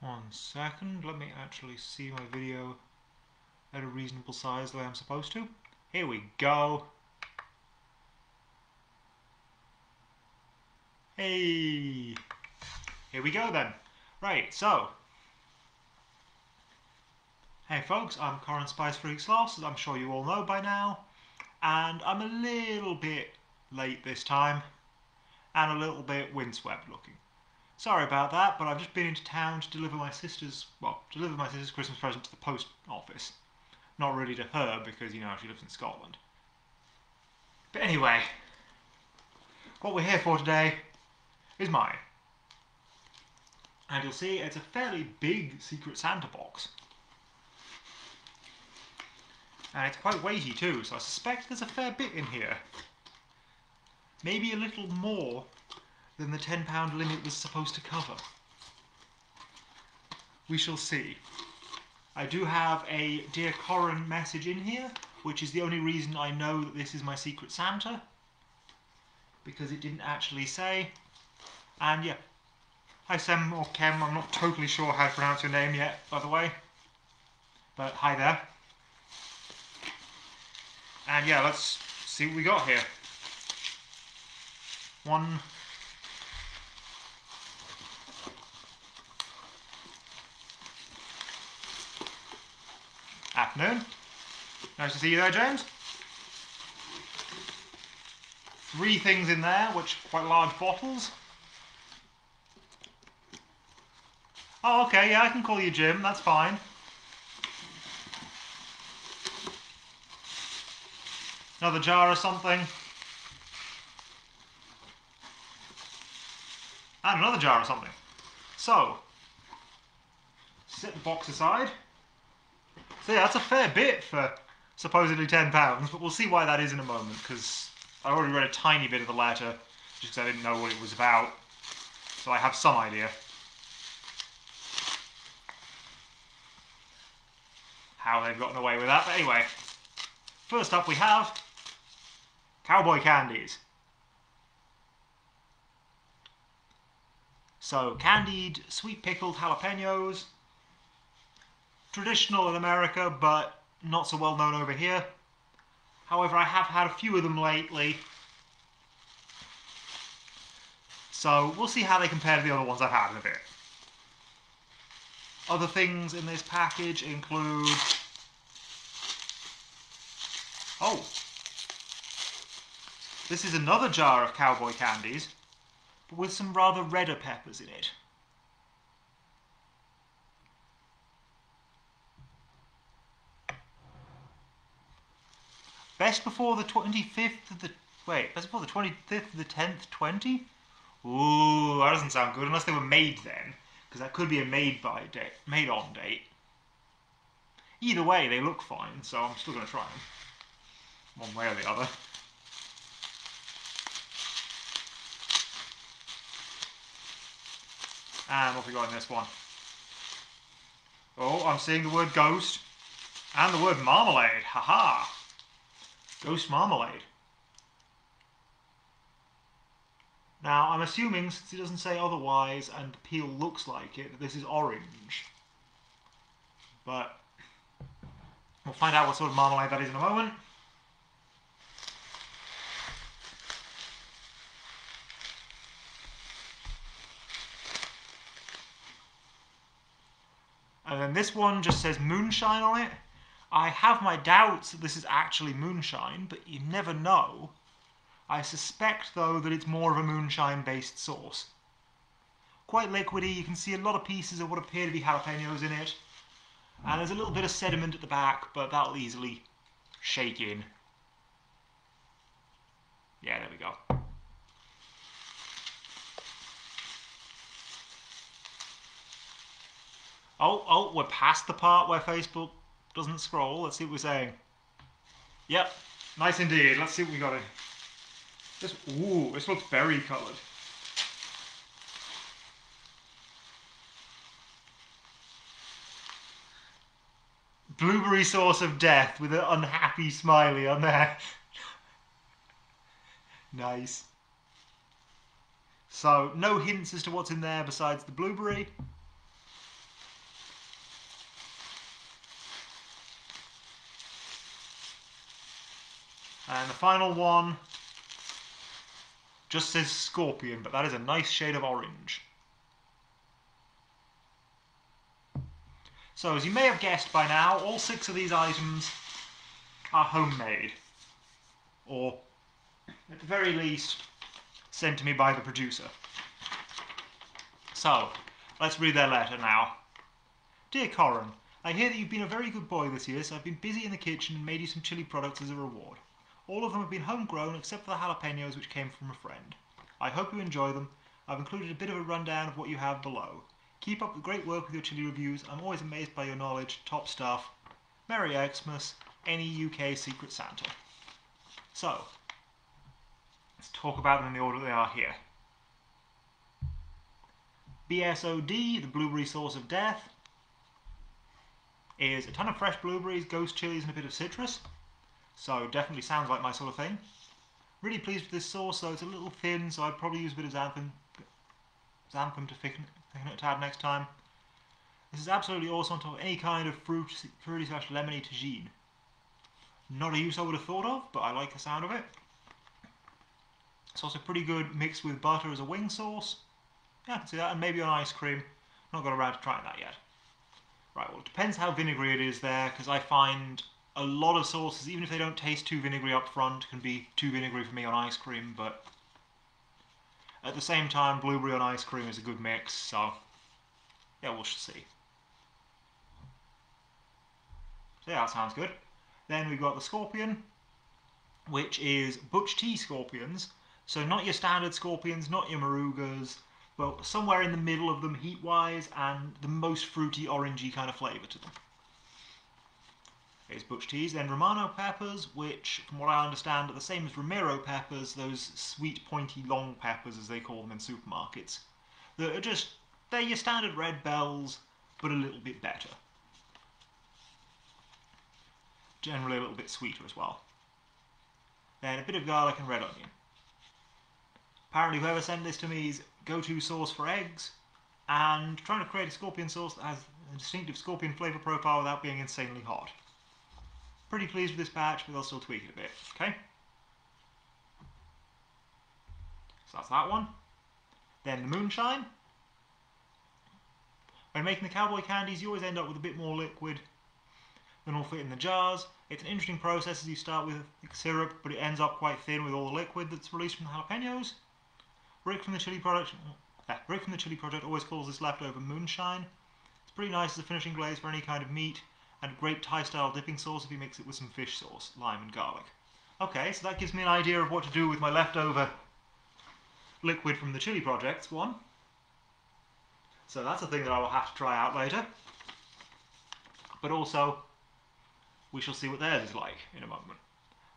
1 second, let me actually see my video at a reasonable size the way I'm supposed to. Here we go. Hey! Here we go then. Right, so. Hey folks, I'm Coran Spice Freak Sloss, as I'm sure you all know by now. And I'm a little bit late this time. And a little bit windswept looking. Sorry about that, but I've just been into town to deliver my sister's Christmas present to the post office. Not really to her, because, you know, she lives in Scotland. But anyway, what we're here for today is mine. And you'll see it's a fairly big Secret Santa box. And it's quite weighty too, so I suspect there's a fair bit in here. Maybe a little more than the £10 limit was supposed to cover. We shall see. I do have a Dear Coran message in here, which is the only reason I know that this is my Secret Santa. Because it didn't actually say. And yeah. Hi Sem or Kem, I'm not totally sure how to pronounce your name yet, by the way. But hi there. And yeah, let's see what we got here. Afternoon. Nice to see you there, James. 3 things in there, which are quite large bottles. Oh, okay, yeah, I can call you Jim, that's fine. Another jar or something. And another jar or something. So, set the box aside. So yeah, that's a fair bit for supposedly £10, but we'll see why that is in a moment, because I already read a tiny bit of the letter, just because I didn't know what it was about. So I have some idea how they've gotten away with that. But anyway, first up we have Cowboy Candies. So, candied sweet pickled jalapenos. Traditional in America, but not so well known over here. However, I have had a few of them lately. So, we'll see how they compare to the other ones I've had in a bit. Other things in this package include... Oh! This is another jar of Cowboy Candies, but with some rather redder peppers in it. Best before the 25th of the... Wait, best before the 25th of the 10th, 20? Ooh, that doesn't sound good, unless they were made then. Because that could be a made-on date. Either way, they look fine, so I'm still going to try them. One way or the other. And what have we got in this one? Oh, I'm seeing the word ghost. And the word marmalade. Haha. Ghost marmalade. Now, I'm assuming, since it doesn't say otherwise, and the peel looks like it, that this is orange. But we'll find out what sort of marmalade that is in a moment. And then this one just says Moonshine on it. I have my doubts that this is actually Moonshine, but you never know. I suspect, though, that it's more of a Moonshine-based sauce. Quite liquidy, you can see a lot of pieces of what appear to be jalapenos in it. And there's a little bit of sediment at the back, but that'll easily shake in. Yeah, there we go. Oh, we're past the part where Facebook doesn't scroll. Let's see what we're saying. Yep, nice indeed. Let's see what we got in. This looks berry coloured. Blueberry sauce of death with an unhappy smiley on there. Nice. So, no hints as to what's in there besides the blueberry. And the final one just says scorpion, but that is a nice shade of orange. So, as you may have guessed by now, all 6 of these items are homemade. Or, at the very least, sent to me by the producer. So, let's read their letter now. Dear Coran, I hear that you've been a very good boy this year, so I've been busy in the kitchen and made you some chili products as a reward. All of them have been homegrown except for the jalapenos which came from a friend. I hope you enjoy them. I've included a bit of a rundown of what you have below. Keep up the great work with your chili reviews. I'm always amazed by your knowledge. Top stuff. Merry Xmas, NEUK Secret Santa. So, let's talk about them in the order they are here. BSOD, the blueberry sauce of death, is a ton of fresh blueberries, ghost chilies, and a bit of citrus. So definitely sounds like my sort of thing. Really pleased with this sauce, though it's a little thin, so I'd probably use a bit of xanthan to thicken it a tad next time. This is absolutely awesome on top of any kind of fruity/lemony tagine. Not a use I would have thought of, but I like the sound of it. It's also pretty good mixed with butter as a wing sauce. Yeah, I can see that, and maybe on ice cream. Not got around to trying that yet. Right, well, it depends how vinegary it is there, because I find a lot of sauces, even if they don't taste too vinegary up front, can be too vinegary for me on ice cream, but at the same time, blueberry on ice cream is a good mix, so yeah, we'll see. So yeah, that sounds good. Then we've got the scorpion, which is Butch Tea scorpions. So not your standard scorpions, not your marugas, but somewhere in the middle of them heat-wise and the most fruity, orangey kind of flavour to them. Here's Butch Teas. Then Romano Peppers, which, from what I understand, are the same as Ramiro peppers, those sweet, pointy, long peppers, as they call them in supermarkets. That are just, they're your standard red bells, but a little bit better. Generally a little bit sweeter as well. Then a bit of garlic and red onion. Apparently whoever sent this to me is go-to sauce for eggs, and trying to create a scorpion sauce that has a distinctive scorpion flavour profile without being insanely hot. Pretty pleased with this batch, but I'll still tweak it a bit, okay? So that's that one. Then the Moonshine. When making the Cowboy Candies, you always end up with a bit more liquid than will fit in the jars. It's an interesting process as you start with syrup, but it ends up quite thin with all the liquid that's released from the jalapenos. Rick from the Chili Project always calls this leftover Moonshine. It's pretty nice as a finishing glaze for any kind of meat, and a great Thai-style dipping sauce if you mix it with some fish sauce, lime and garlic. Okay, so that gives me an idea of what to do with my leftover liquid from the Chili Project's one. So that's a thing that I will have to try out later. But also, we shall see what theirs is like in a moment.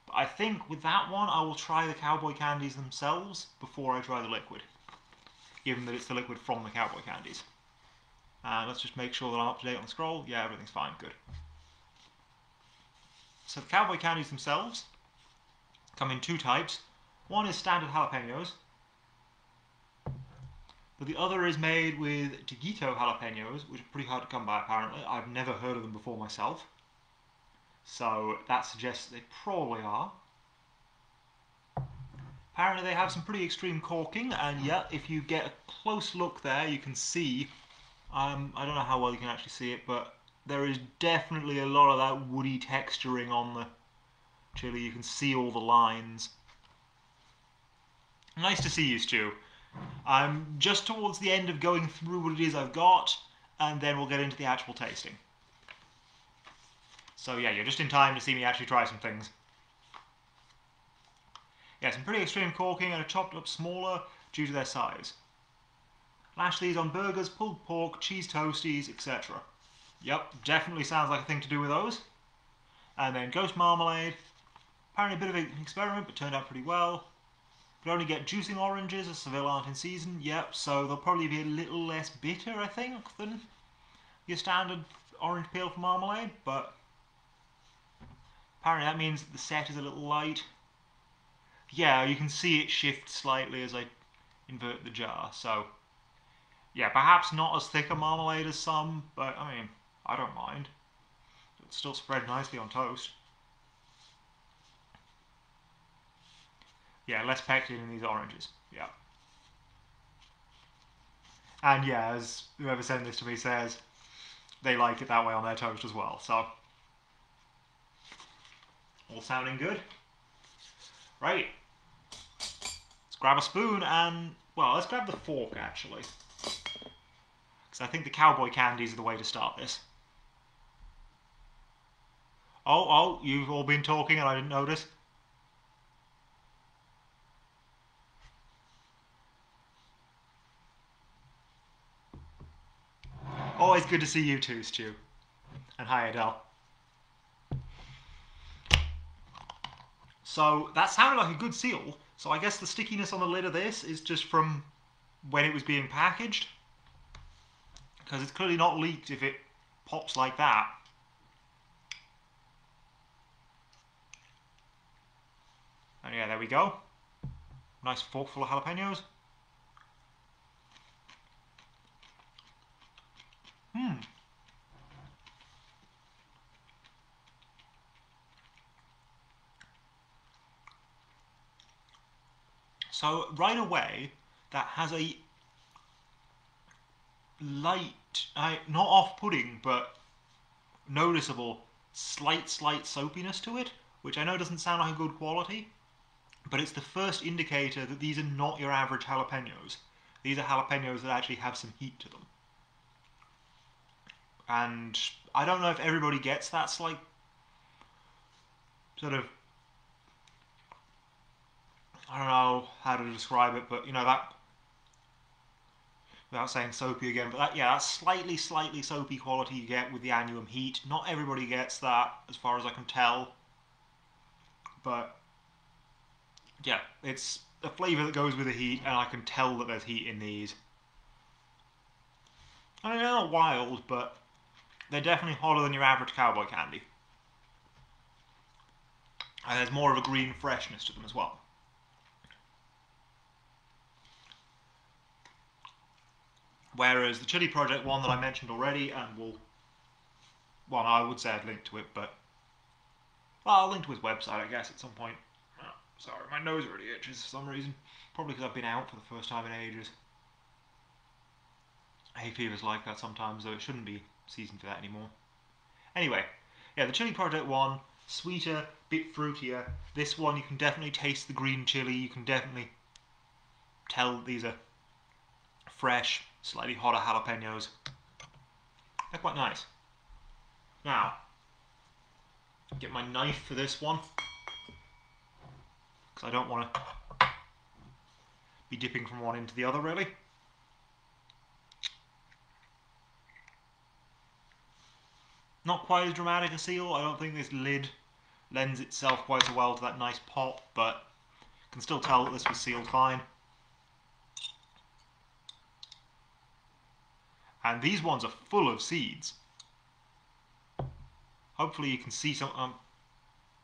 But I think with that one, I will try the Cowboy Candies themselves before I try the liquid, given that it's the liquid from the Cowboy Candies. And let's just make sure that I'm up to date on the scroll. Yeah, everything's fine, good. So the Cowboy Candies themselves come in 2 types. One is standard jalapenos, but the other is made with Tiguito jalapenos, which are pretty hard to come by apparently. I've never heard of them before myself. So that suggests they probably are. Apparently they have some pretty extreme corking, and yeah, if you get a close look there, you can see, I don't know how well you can actually see it, but there is definitely a lot of that woody texturing on the chili. You can see all the lines. Nice to see you, Stu. I'm just towards the end of going through what it is I've got, and then we'll get into the actual tasting. So yeah, you're just in time to see me actually try some things. Yeah, some pretty extreme corking and are chopped up smaller due to their size. Lash these on burgers, pulled pork, cheese toasties, etc. Yep, definitely sounds like a thing to do with those. And then Ghost Marmalade. Apparently a bit of an experiment, but turned out pretty well. Could only get juicing oranges, as Seville aren't in season. Yep, so they'll probably be a little less bitter, I think, than your standard orange peel for marmalade, but apparently that means that the set is a little light. Yeah, you can see it shift slightly as I invert the jar, so yeah, perhaps not as thick a marmalade as some, but I mean, I don't mind. It'll still spread nicely on toast. Yeah, less pectin in these oranges. Yeah. And yeah, as whoever sent this to me says, they like it that way on their toast as well. So, all sounding good. Right. Let's grab a spoon and, well, let's grab the fork actually. Because I think the Cowboy Candies are the way to start this. Oh, you've all been talking and I didn't notice. Always good to see you too, Stu. And hi, Adele. So that sounded like a good seal. So I guess the stickiness on the lid of this is just from when it was being packaged. Because it's clearly not leaked if it pops like that. And yeah, there we go. Nice fork full of jalapenos. So right away, that has a light, not off-putting, but noticeable slight soapiness to it, which I know doesn't sound like a good quality, but it's the first indicator that these are not your average jalapenos. These are jalapenos that actually have some heat to them. And I don't know if everybody gets that slight sort of, I don't know how to describe it, but you know, that, without saying soapy again, but that, yeah, that slightly soapy quality you get with the annuum heat. Not everybody gets that, as far as I can tell. But yeah, it's a flavour that goes with the heat, and I can tell that there's heat in these. I mean, they're not wild, but they're definitely hotter than your average Cowboy Candy. And there's more of a green freshness to them as well. Whereas the Chili Project one that I mentioned already, and will, well, I would say I'd link to it, but, well, I'll link to his website, I guess, at some point. Oh, sorry, my nose really itches for some reason. Probably because I've been out for the first time in ages. Hay fever's like that sometimes, though it shouldn't be season for that anymore. Anyway, yeah, the Chili Project one, sweeter, bit fruitier. This one, you can definitely taste the green chili. You can definitely tell these are fresh, slightly hotter jalapenos. They're quite nice. Now, get my knife for this one, because I don't want to be dipping from one into the other, really. Not quite as dramatic a seal. I don't think this lid lends itself quite so well to that nice pop, but can still tell that this was sealed fine. And these ones are full of seeds. Hopefully you can see some. I'm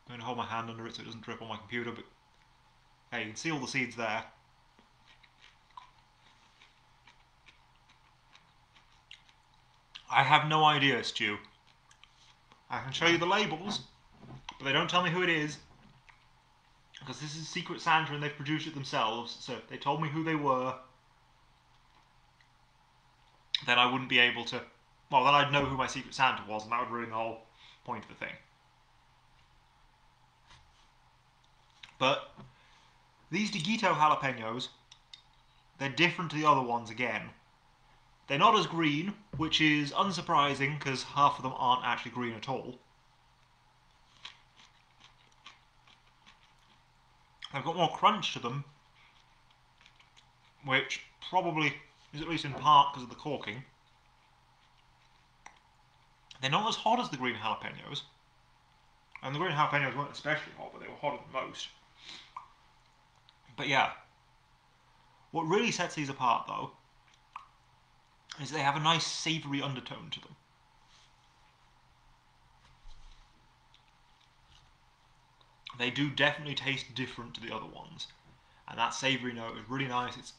going to hold my hand under it so it doesn't drip on my computer, but hey, you can see all the seeds there. I have no idea, Stu. I can show you the labels, but they don't tell me who it is, because this is Secret Santa and they've produced it themselves, so if they told me who they were, then I wouldn't be able to, well, then I'd know who my Secret Santa was, and that would ruin the whole point of the thing. But these Digito jalapenos, they're different to the other ones again. They're not as green, which is unsurprising because half of them aren't actually green at all. They've got more crunch to them, which probably is at least in part because of the corking. They're not as hot as the green jalapenos. And the green jalapenos weren't especially hot, but they were hotter than most. But yeah, what really sets these apart, though, is they have a nice savoury undertone to them. They do definitely taste different to the other ones. And that savoury note is really nice.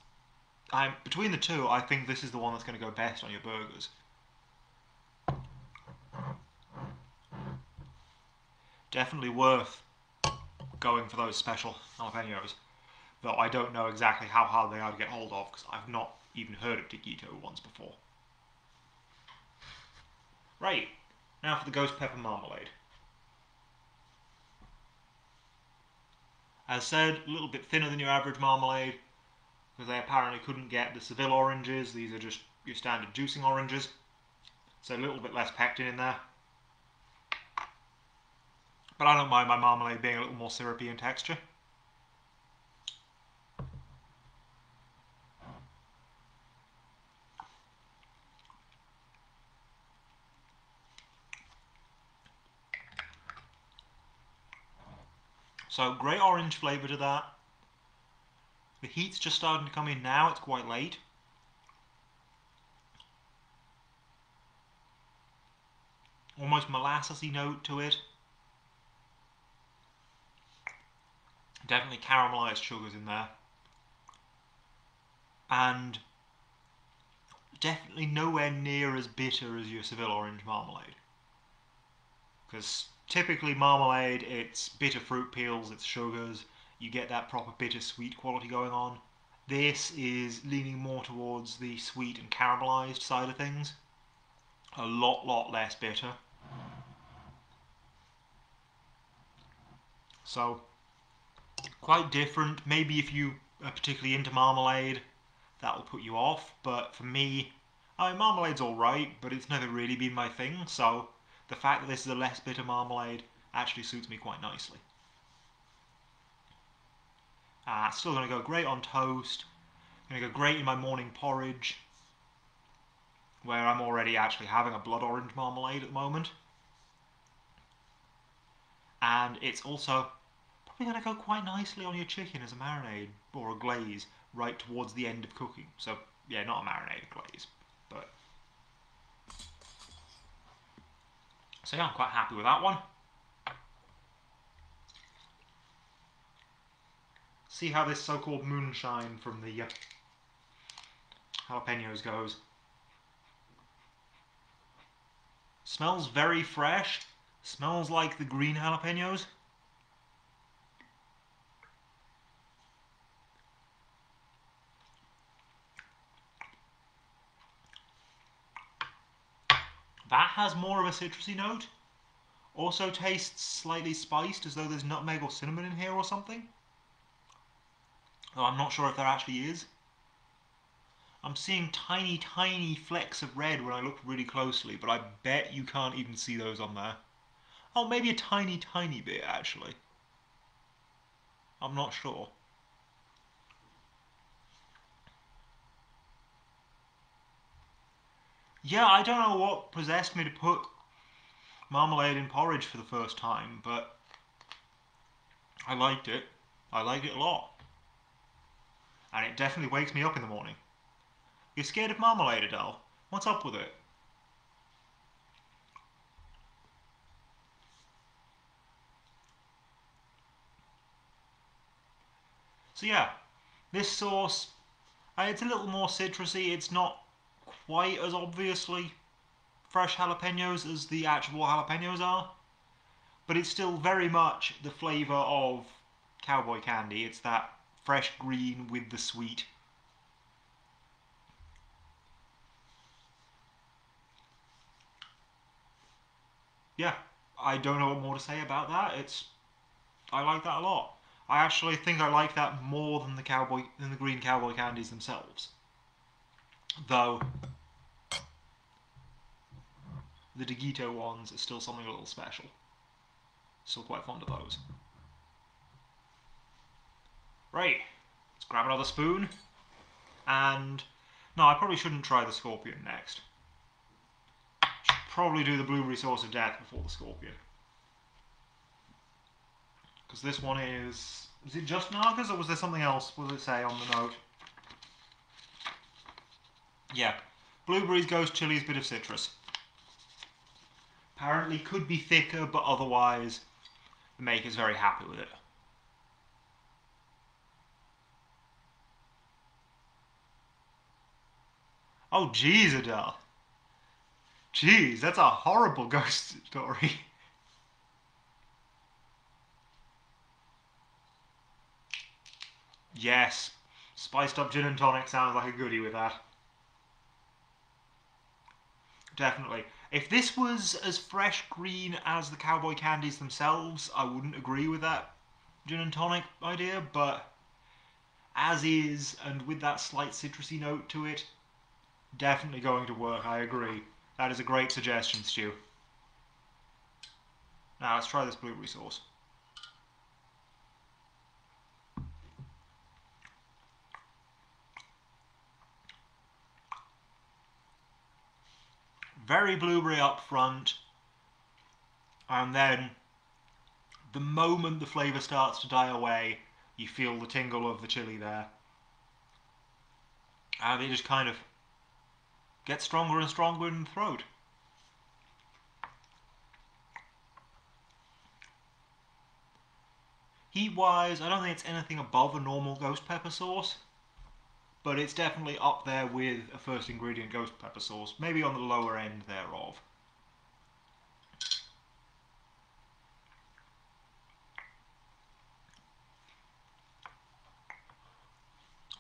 Between the two, I think this is the one that's going to go best on your burgers. Definitely worth going for those special jalapenos. though I don't know exactly how hard they are to get hold of because I've not even heard of taquito ones before. Right, now for the ghost pepper marmalade. As said, a little bit thinner than your average marmalade, because they apparently couldn't get the Seville oranges. These are just your standard juicing oranges, so a little bit less pectin in there. But I don't mind my marmalade being a little more syrupy in texture. So great orange flavour to that. The heat's just starting to come in now, it's quite late. Almost molassesy note to it. Definitely caramelised sugars in there. And definitely nowhere near as bitter as your Seville orange marmalade. Because typically marmalade, it's bitter fruit peels, it's sugars, you get that proper bitter-sweet quality going on. This is leaning more towards the sweet and caramelised side of things. A lot less bitter. So, quite different. Maybe if you are particularly into marmalade, that will put you off. But for me, I mean, marmalade's alright, but it's never really been my thing. So, the fact that this is a less bitter marmalade actually suits me quite nicely. Still going to go great on toast. Going to go great in my morning porridge, where I'm already actually having a blood orange marmalade at the moment. And it's also probably going to go quite nicely on your chicken as a marinade or a glaze right towards the end of cooking. So yeah, not a marinade, a glaze. But so yeah, I'm quite happy with that one. See how this so-called moonshine from the jalapenos goes. Smells very fresh. Smells like the green jalapenos. That has more of a citrusy note. Also tastes slightly spiced, as though there's nutmeg or cinnamon in here or something. Though I'm not sure if there actually is. I'm seeing tiny flecks of red when I look really closely, but I bet you can't even see those on there. Oh, maybe a tiny bit, actually. I'm not sure. Yeah, I don't know what possessed me to put marmalade in porridge for the first time, but I liked it. I liked it a lot. And it definitely wakes me up in the morning. You're scared of marmalade, Adele? What's up with it? So yeah, this sauce, it's a little more citrusy. It's not quite as obviously fresh jalapenos as the actual jalapenos are, but it's still very much the flavour of Cowboy Candy. It's that fresh green with the sweet. Yeah, I don't know what more to say about that. I like that a lot. I actually think I like that more than the green Cowboy Candies themselves. Though the taquito ones are still something a little special. Still quite fond of those. Right, let's grab another spoon. And no, I probably shouldn't try the scorpion next. Should probably do the blueberry sauce of death before the scorpion. Because this one is it just Nagas or was there something else? What does it say on the note? Yeah, blueberries, ghost chilies, bit of citrus. Apparently could be thicker, but otherwise the maker's very happy with it. Oh jeez, Adele. Jeez, that's a horrible ghost story. Yes, spiced up gin and tonic sounds like a goodie with that. Definitely. If this was as fresh green as the Cowboy Candies themselves, I wouldn't agree with that gin and tonic idea, but as is, and with that slight citrusy note to it, definitely going to work, I agree. That is a great suggestion, Stu. Now let's try this blueberry sauce. Very blueberry up front, and then the moment the flavour starts to die away, you feel the tingle of the chili there. And it just kind of gets stronger and stronger in the throat. Heat-wise, I don't think it's anything above a normal ghost pepper sauce, but it's definitely up there with a first ingredient ghost pepper sauce, maybe on the lower end thereof.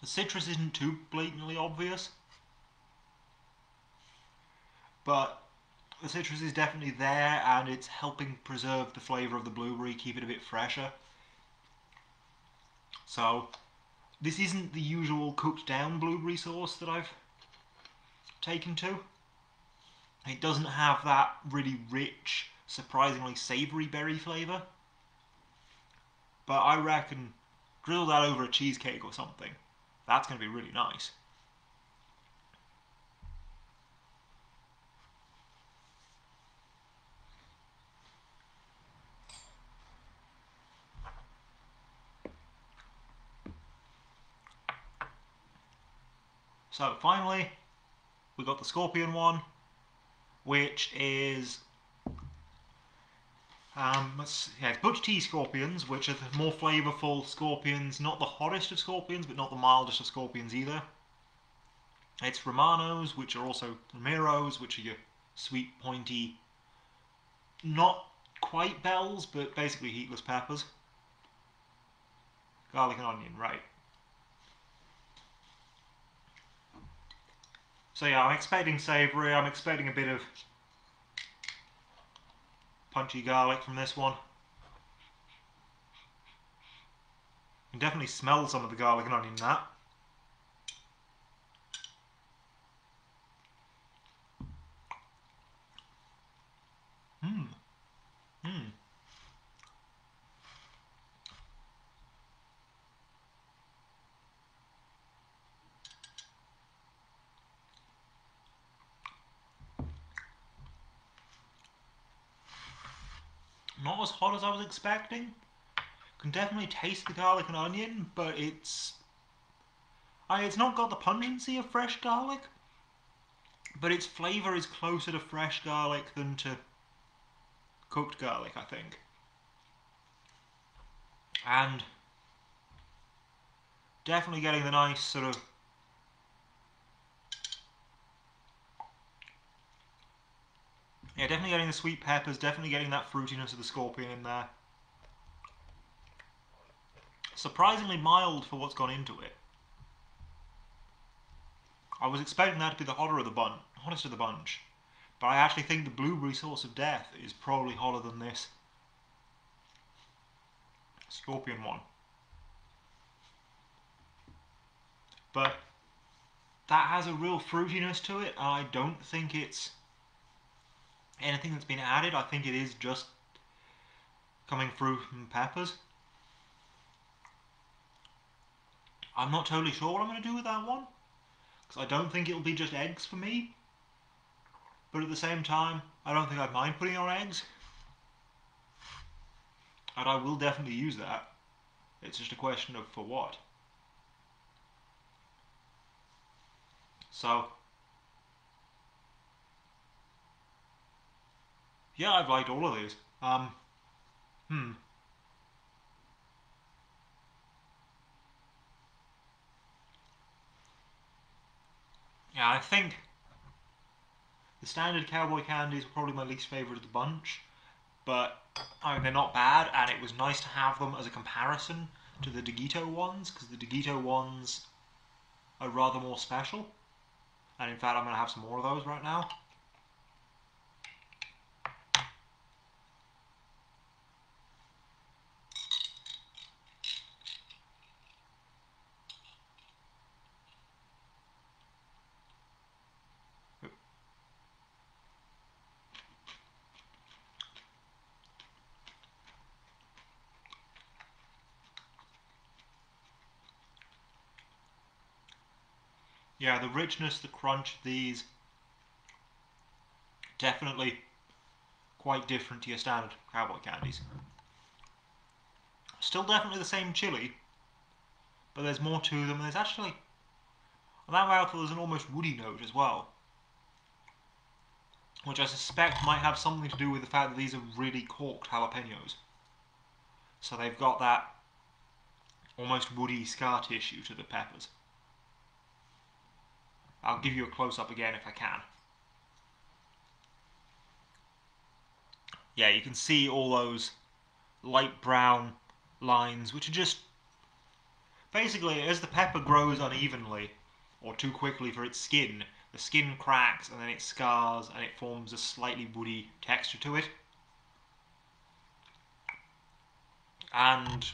The citrus isn't too blatantly obvious, but the citrus is definitely there and it's helping preserve the flavour of the blueberry, keep it a bit fresher. So, this isn't the usual cooked down blueberry sauce that I've taken to. It doesn't have that really rich, surprisingly savoury berry flavour. But I reckon drizzle that over a cheesecake or something. That's going to be really nice. So finally, we got the scorpion one, which is it's Butch Tea scorpions, which are the more flavourful scorpions, not the hottest of scorpions, but not the mildest of scorpions either. It's Romanos, which are also Miros, which are your sweet, pointy, not quite bells, but basically heatless peppers. Garlic and onion, right. So yeah, I'm expecting savoury, I'm expecting a bit of punchy garlic from this one. You can definitely smell some of the garlic and onion in that. Not as hot as I was expecting. Can definitely taste the garlic and onion, but it's not got the pungency of fresh garlic, but its flavour is closer to fresh garlic than to cooked garlic, I think. And definitely getting the nice sort of definitely getting the sweet peppers, definitely getting that fruitiness of the scorpion in there. Surprisingly mild for what's gone into it. I was expecting that to be the hottest of the bunch, but I actually think the blueberry sauce of death is probably hotter than this scorpion one. But that has a real fruitiness to it, and I don't think it's anything that's been added. I think it is just coming through from peppers. I'm not totally sure what I'm going to do with that one, because I don't think it'll be just eggs for me. But at the same time, I don't think I'd mind putting on eggs. And I will definitely use that. It's just a question of for what. So, yeah, I've liked all of these. Yeah, I think the standard Cowboy Candies were probably my least favourite of the bunch, but I mean, they're not bad, and it was nice to have them as a comparison to the Digito ones, because the Digito ones are rather more special. And in fact, I'm going to have some more of those right now. Yeah, the richness, the crunch of these, definitely quite different to your standard Cowboy Candies. Still definitely the same chili, but there's more to them, and there's actually, on that mouthful, there's an almost woody note as well, which I suspect might have something to do with the fact that these are really corked jalapenos. So they've got that almost woody scar tissue to the peppers. I'll give you a close-up again if I can. Yeah, you can see all those light brown lines, which are just basically, as the pepper grows unevenly or too quickly for its skin, the skin cracks and then it scars and it forms a slightly woody texture to it. And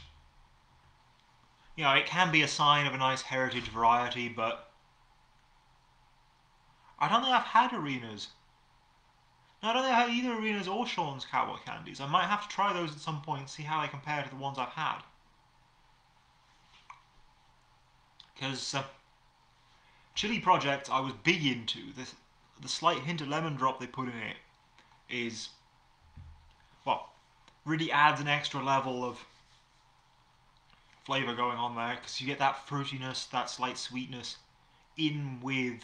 you know, it can be a sign of a nice heritage variety, but I don't think I've had Arena's. No, I don't think I've had either Arena's or Sean's Cowboy Candies. I might have to try those at some point and see how they compare to the ones I've had. Because Chili Project I was big into. The slight hint of lemon drop they put in it is, well, really adds an extra level of flavour going on there, because you get that fruitiness, that slight sweetness in with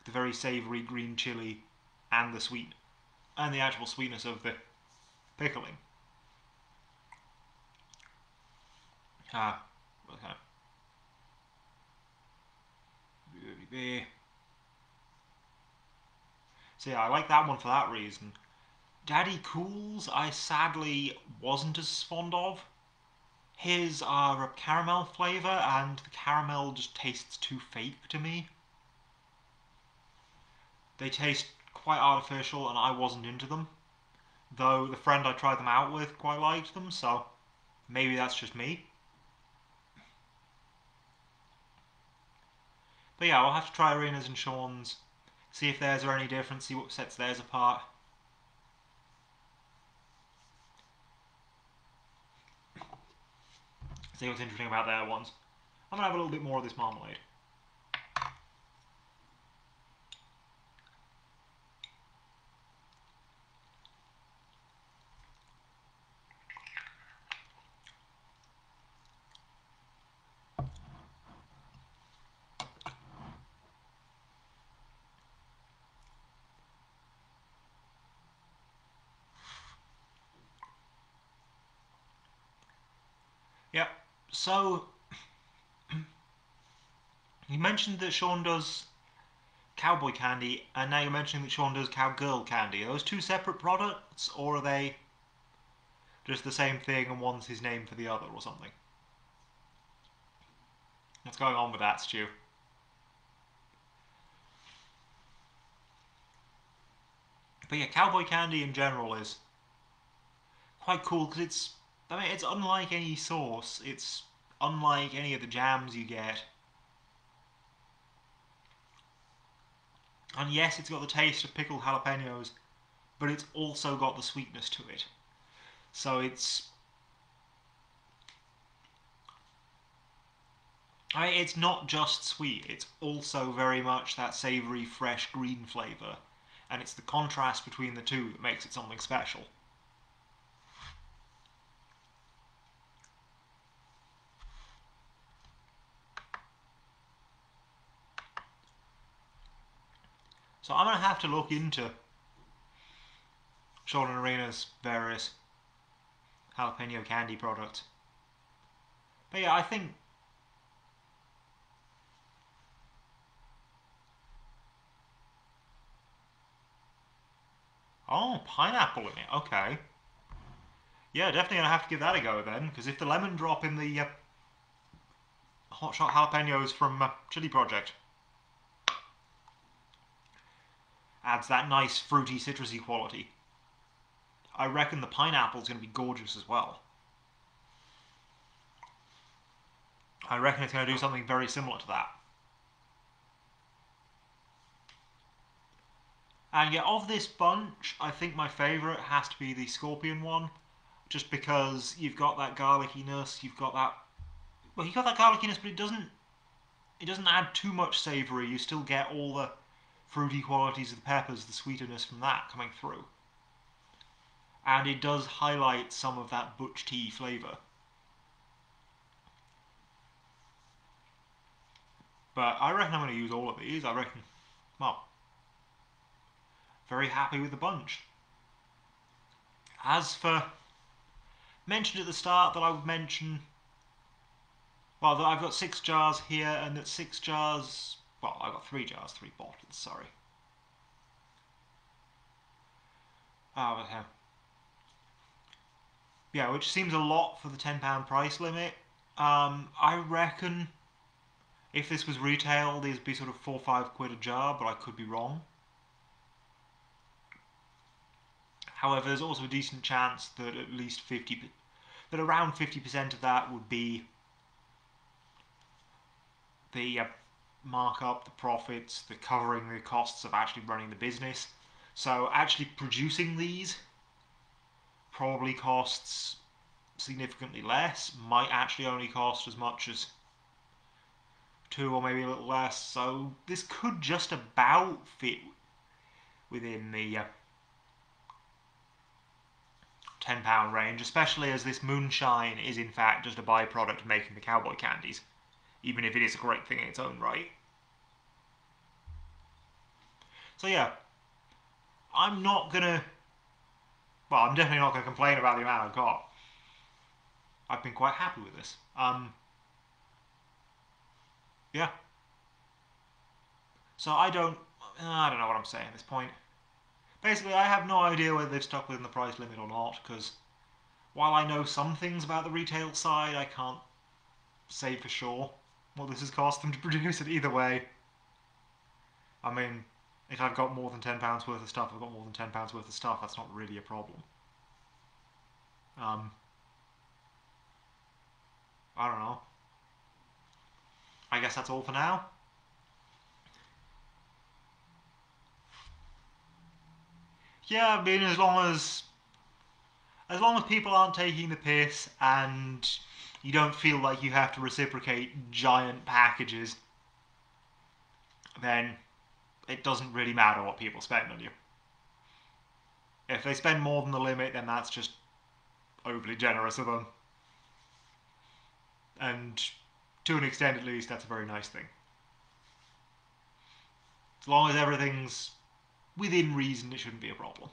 the very savoury green chili and the actual sweetness of the pickling. Okay. So yeah, I like that one for that reason. Daddy Cool's I sadly wasn't as fond of. His are a caramel flavour, and the caramel just tastes too fake to me. They taste quite artificial, and I wasn't into them. Though the friend I tried them out with quite liked them, so maybe that's just me. But yeah, I'll have to try Arena's and Sean's, see if theirs are any different, see what sets theirs apart. See what's interesting about their ones. I'm going to have a little bit more of this marmalade. Yep, so you mentioned that Sean does Cowboy Candy, and now you're mentioning that Sean does Cowgirl Candy. Are those two separate products, or are they just the same thing and one's his name for the other or something? What's going on with that, Stu? But yeah, Cowboy Candy in general is quite cool because it's unlike any sauce. It's unlike any of the jams you get. And yes, it's got the taste of pickled jalapenos, but it's also got the sweetness to it. So it's not just sweet, it's also very much that savoury, fresh green flavour. And it's the contrast between the two that makes it something special. So I'm going to have to look into Sean and Arena's various jalapeno candy products. But yeah, I think oh, pineapple in it, okay. Yeah, definitely going to have to give that a go then, because if the lemon drop in the hot shot jalapenos from Chili Project. Adds that nice fruity, citrusy quality. I reckon the pineapple's going to be gorgeous as well. I reckon it's going to do something very similar to that. And yeah, of this bunch, I think my favourite has to be the scorpion one. Just because you've got that garlickiness, you've got that... Well, you've got that garlickiness, but it doesn't add too much savoury. You still get all the fruity qualities of the peppers, the sweetness from that coming through. And it does highlight some of that butch tea flavour. But I reckon I'm going to use all of these. I reckon, well, very happy with the bunch. As for, mentioned at the start that I would mention, well, that I've got 6 jars here, and that 6 jars, well, I've got 3 jars, 3 bottles, sorry. Oh, okay. Yeah, which seems a lot for the £10 price limit. I reckon if this was retail, these would be sort of 4 or 5 quid a jar, but I could be wrong. However, there's also a decent chance that at least around 50% of that would be the markup, the profits, the covering the costs of actually running the business. So actually producing these probably costs significantly less, might actually only cost as much as 2 or maybe a little less. So this could just about fit within the £10 range, especially as this Moonshine is in fact just a byproduct of making the Cowboy Candies, even if it is a great thing in its own right. So yeah, I'm definitely not going to complain about the amount I've got. I've been quite happy with this. Yeah. So I don't know what I'm saying at this point. Basically, I have no idea whether they've stuck within the price limit or not, because while I know some things about the retail side, I can't say for sure what this has cost them to produce it either way. I mean, if I've got more than £10 worth of stuff, I've got more than £10 worth of stuff. That's not really a problem. I don't know. I guess that's all for now. Yeah, I mean, as long as people aren't taking the piss and you don't feel like you have to reciprocate giant packages, then it doesn't really matter what people spend on you. If they spend more than the limit, then that's just overly generous of them. And to an extent at least, that's a very nice thing. As long as everything's within reason, it shouldn't be a problem.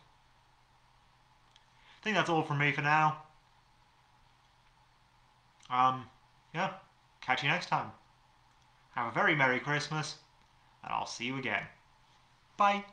I think that's all from me for now. Yeah, catch you next time. Have a very Merry Christmas, and I'll see you again. Bye.